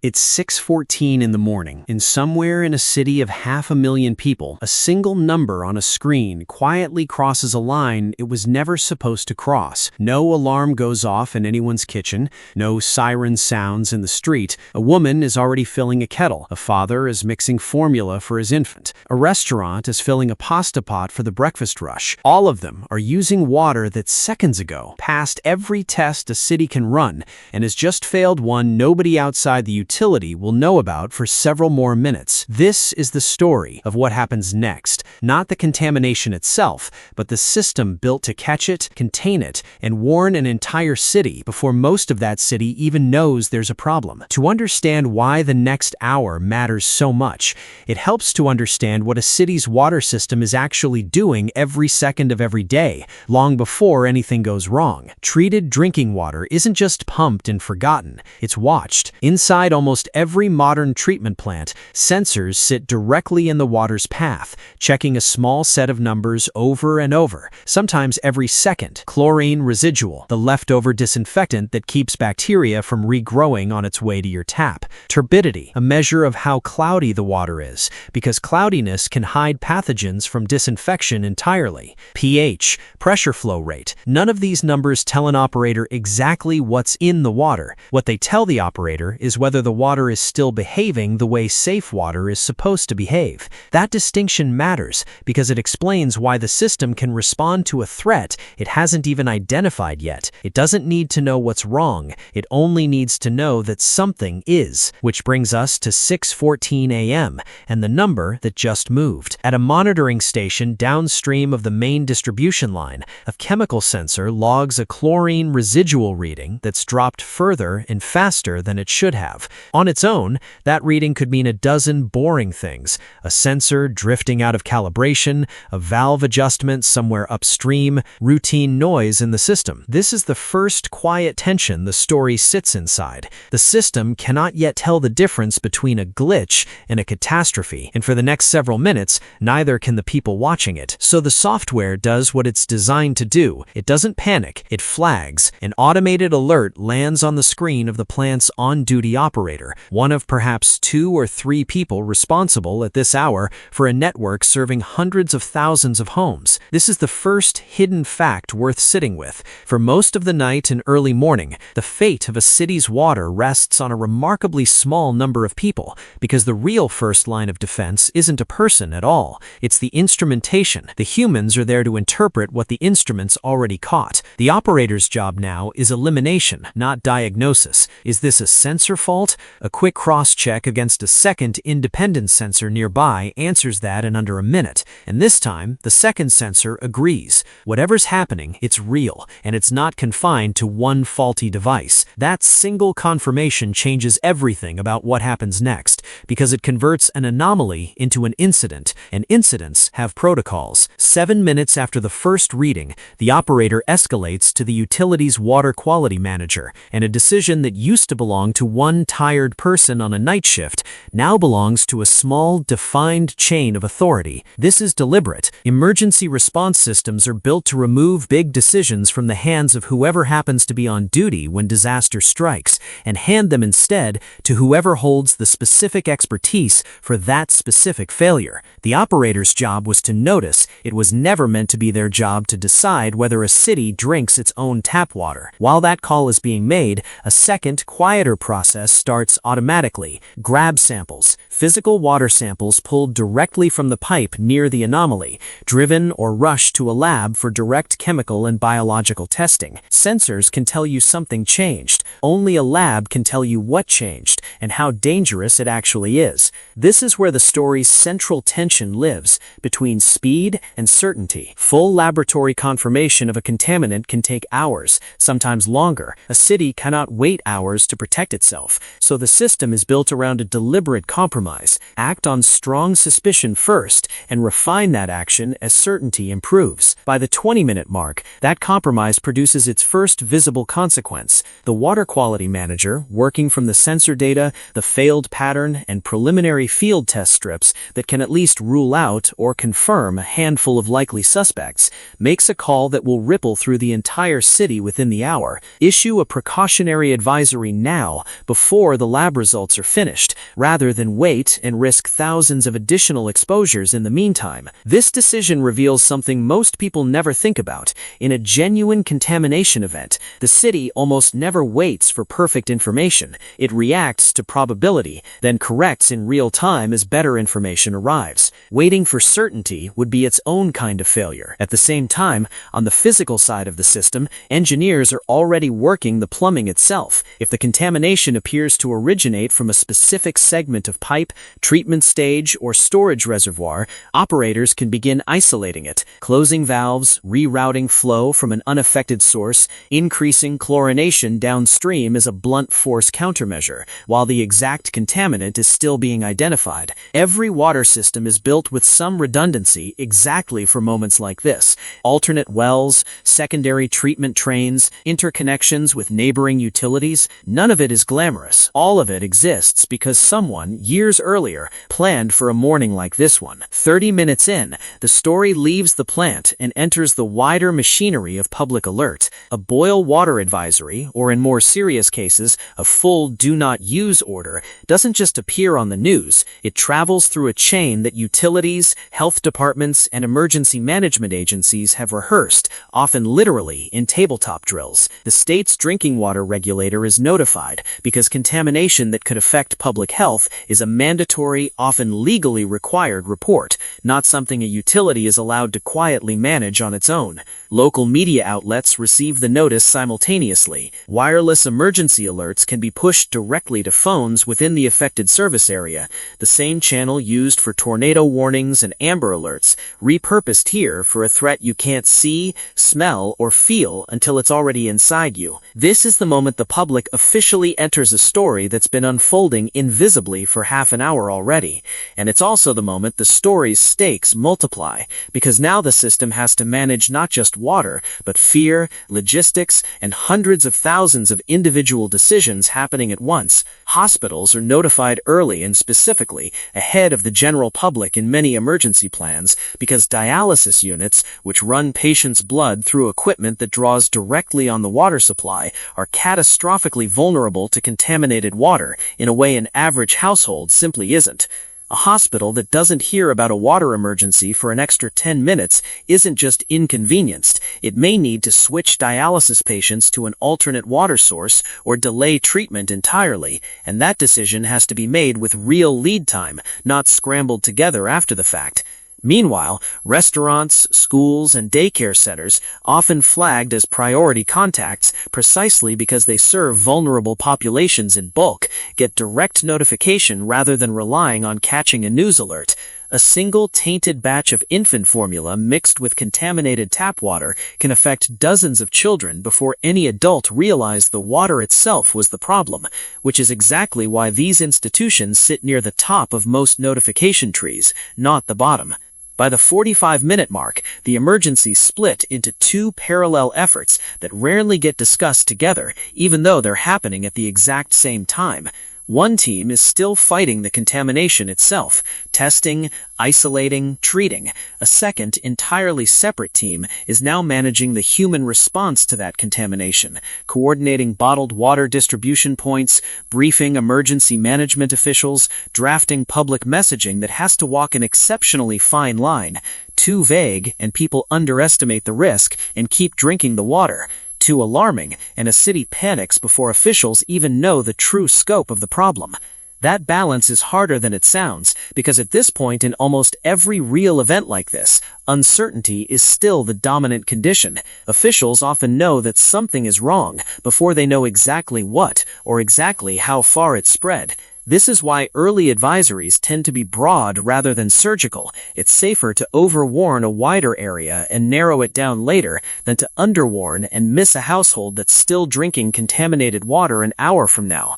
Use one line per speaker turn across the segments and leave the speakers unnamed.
It's 6:14 in the morning, and somewhere in a city of 500,000 people, a single number on a screen quietly crosses a line it was never supposed to cross. No alarm goes off in anyone's kitchen, no siren sounds in the street. A woman is already filling a kettle, a father is mixing formula for his infant, a restaurant is filling a pasta pot for the breakfast rush. All of them are using water that seconds ago passed every test a city can run, and has just failed one nobody outside the utility will know about for several more minutes. This is the story of what happens next, not the contamination itself, but the system built to catch it, contain it, and warn an entire city before most of that city even knows there's a problem. To understand why the next hour matters so much, it helps to understand what a city's water system is actually doing every second of every day, long before anything goes wrong. Treated drinking water isn't just pumped and forgotten, it's watched. Inside almost every modern treatment plant, sensors sit directly in the water's path, checking a small set of numbers over and over, sometimes every second. Chlorine residual, the leftover disinfectant that keeps bacteria from regrowing on its way to your tap. Turbidity, a measure of how cloudy the water is, because cloudiness can hide pathogens from disinfection entirely. pH, pressure flow rate. None of these numbers tell an operator exactly what's in the water. What they tell the operator is whether the water is still behaving the way safe water is supposed to behave. That distinction matters because it explains why the system can respond to a threat it hasn't even identified yet. It doesn't need to know what's wrong, it only needs to know that something is. Which brings us to 6:14 a.m. and the number that just moved. At a monitoring station downstream of the main distribution line, a chemical sensor logs a chlorine residual reading that's dropped further and faster than it should have. On its own, that reading could mean a dozen boring things: a sensor drifting out of calibration, a valve adjustment somewhere upstream, routine noise in the system. This is the first quiet tension the story sits inside. The system cannot yet tell the difference between a glitch and a catastrophe, and for the next several minutes, neither can the people watching it. So the software does what it's designed to do. It doesn't panic, it flags. An automated alert lands on the screen of the plant's on-duty operator, one of perhaps 2 or 3 people responsible at this hour for a network serving hundreds of thousands of homes. This is the first hidden fact worth sitting with. For most of the night and early morning, the fate of a city's water rests on a remarkably small number of people, because the real first line of defense isn't a person at all. It's the instrumentation. The humans are there to interpret what the instruments already caught. The operator's job now is elimination, not diagnosis. Is this a sensor fault? A quick cross-check against a second independent sensor nearby answers that in under a minute. And this time, the second sensor agrees. Whatever's happening, it's real, and it's not confined to one faulty device. That single confirmation changes everything about what happens next, because it converts an anomaly into an incident, and incidents have protocols. 7 minutes after the first reading, the operator escalates to the utility's water quality manager, and a decision that used to belong to one tired person on a night shift now belongs to a small, defined chain of authority. This is deliberate. Emergency response systems are built to remove big decisions from the hands of whoever happens to be on duty when disaster strikes, and hand them instead to whoever holds the specific expertise for that specific failure. The operator's job was to notice. It was never meant to be their job to decide whether a city drinks its own tap water. While that call is being made, a second, quieter process starts automatically. Grab samples, physical water samples pulled directly from the pipe near the anomaly, driven or rushed to a lab for direct chemical and biological testing. Sensors can tell you something changed. Only a lab can tell you what changed and how dangerous it actually is. This is where the story's central tension lives, between speed and certainty. Full laboratory confirmation of a contaminant can take hours, sometimes longer. A city cannot wait hours to protect itself, so the system is built around a deliberate compromise. Act on strong suspicion first, and refine that action as certainty improves. By the 20-minute mark, that compromise produces its first visible consequence. The water quality manager, working from the sensor data, the failed pattern, and preliminary field test strips that can at least rule out or confirm a handful of likely suspects, makes a call that will ripple through the entire city within the hour. Issue a precautionary advisory now, before before the lab results are finished, rather than wait and risk thousands of additional exposures in the meantime. This decision reveals something most people never think about. In a genuine contamination event, the city almost never waits for perfect information. It reacts to probability, then corrects in real time as better information arrives. Waiting for certainty would be its own kind of failure. At the same time, on the physical side of the system, engineers are already working the plumbing itself. If the contamination appears to originate from a specific segment of pipe, treatment stage, or storage reservoir, operators can begin isolating it, closing valves, rerouting flow from an unaffected source, increasing chlorination downstream as a blunt force countermeasure, while the exact contaminant is still being identified. Every water system is built with some redundancy exactly for moments like this. Alternate wells, secondary treatment trains, interconnections with neighboring utilities, none of it is glamorous. All of it exists because someone, years earlier, planned for a morning like this one. 30 minutes in, the story leaves the plant and enters the wider machinery of public alert. A boil water advisory, or in more serious cases, a full do not use order, doesn't just appear on the news. It travels through a chain that utilities, health departments, and emergency management agencies have rehearsed, often literally in tabletop drills. The state's drinking water regulator is notified because contamination that could affect public health is a mandatory, often legally required report, not something a utility is allowed to quietly manage on its own. Local media outlets receive the notice simultaneously. Wireless emergency alerts can be pushed directly to phones within the affected service area, the same channel used for tornado warnings and Amber alerts, repurposed here for a threat you can't see, smell, or feel until it's already inside you. This is the moment the public officially enters a story that's been unfolding invisibly for half an hour already. And it's also the moment the story's stakes multiply, because now the system has to manage not just water, but fear, logistics, and hundreds of thousands of individual decisions happening at once. Hospitals are notified early and specifically ahead of the general public in many emergency plans because dialysis units, which run patients' blood through equipment that draws directly on the water supply, are catastrophically vulnerable to contaminated water in a way an average household simply isn't. A hospital that doesn't hear about a water emergency for an extra 10 minutes isn't just inconvenienced. It may need to switch dialysis patients to an alternate water source or delay treatment entirely, and that decision has to be made with real lead time, not scrambled together after the fact. Meanwhile, restaurants, schools, and daycare centers, often flagged as priority contacts precisely because they serve vulnerable populations in bulk, get direct notification rather than relying on catching a news alert. A single tainted batch of infant formula mixed with contaminated tap water can affect dozens of children before any adult realized the water itself was the problem, which is exactly why these institutions sit near the top of most notification trees, not the bottom. By the 45-minute mark, the emergency split into two parallel efforts that rarely get discussed together, even though they're happening at the exact same time. One team is still fighting the contamination itself, testing, isolating, treating. A second, entirely separate team is now managing the human response to that contamination, coordinating bottled water distribution points, briefing emergency management officials, drafting public messaging that has to walk an exceptionally fine line. Too vague, and people underestimate the risk and keep drinking the water. Too alarming, and a city panics before officials even know the true scope of the problem. That balance is harder than it sounds, because at this point in almost every real event like this, uncertainty is still the dominant condition. Officials often know that something is wrong before they know exactly what or exactly how far it's spread. This is why early advisories tend to be broad rather than surgical. It's safer to overwarn a wider area and narrow it down later than to underwarn and miss a household that's still drinking contaminated water an hour from now.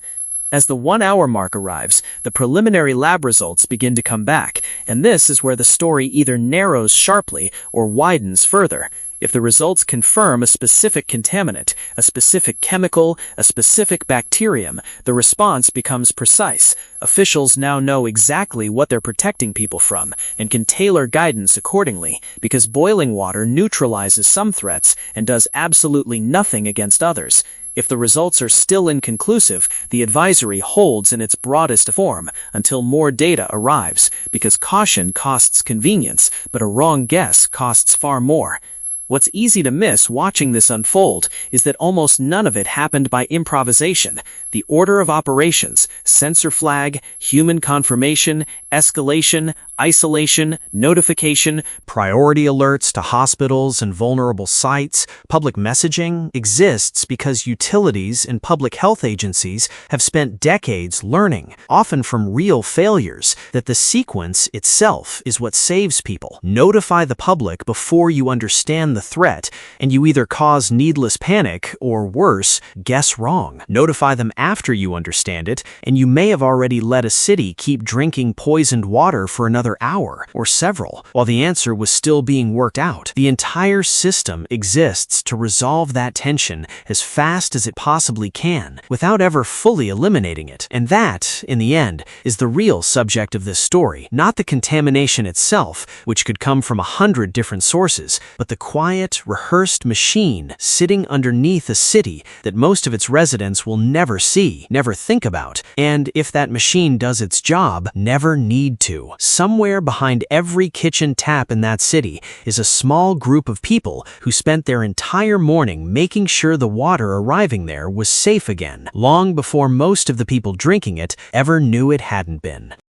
As the 1-hour mark arrives, the preliminary lab results begin to come back, and this is where the story either narrows sharply or widens further. If the results confirm a specific contaminant, a specific chemical, a specific bacterium, the response becomes precise. Officials now know exactly what they're protecting people from and can tailor guidance accordingly, because boiling water neutralizes some threats and does absolutely nothing against others.
If the results are still inconclusive, the advisory holds in its broadest form until more data arrives, because caution costs convenience, but a wrong guess costs far more. What's easy to miss watching this unfold is that almost none of it happened by improvisation. The order of operations, sensor flag, human confirmation, escalation, isolation, notification,
priority alerts to hospitals and vulnerable sites, public messaging exists because utilities and public health agencies have spent decades learning, often from real failures, that the sequence itself is what saves people. Notify the public before you understand the threat, and you either cause needless panic or, worse, guess wrong. Notify them after you understand it, and you may have already let a city keep drinking poisoned water for another hour or several, while the answer was still being worked out. The entire system exists to resolve that tension as fast as it possibly can, without ever fully eliminating it. And that, in the end, is the real subject of this story. Not the contamination itself, which could come from 100 different sources, but the quiet, rehearsed machine sitting underneath a city that most of its residents will never see, never think about, and, if that machine does its job, never need to. Somewhere behind every kitchen tap in that city is a small group of people who spent their entire morning making sure the water arriving there was safe again, long before most of the people drinking it ever knew it hadn't been.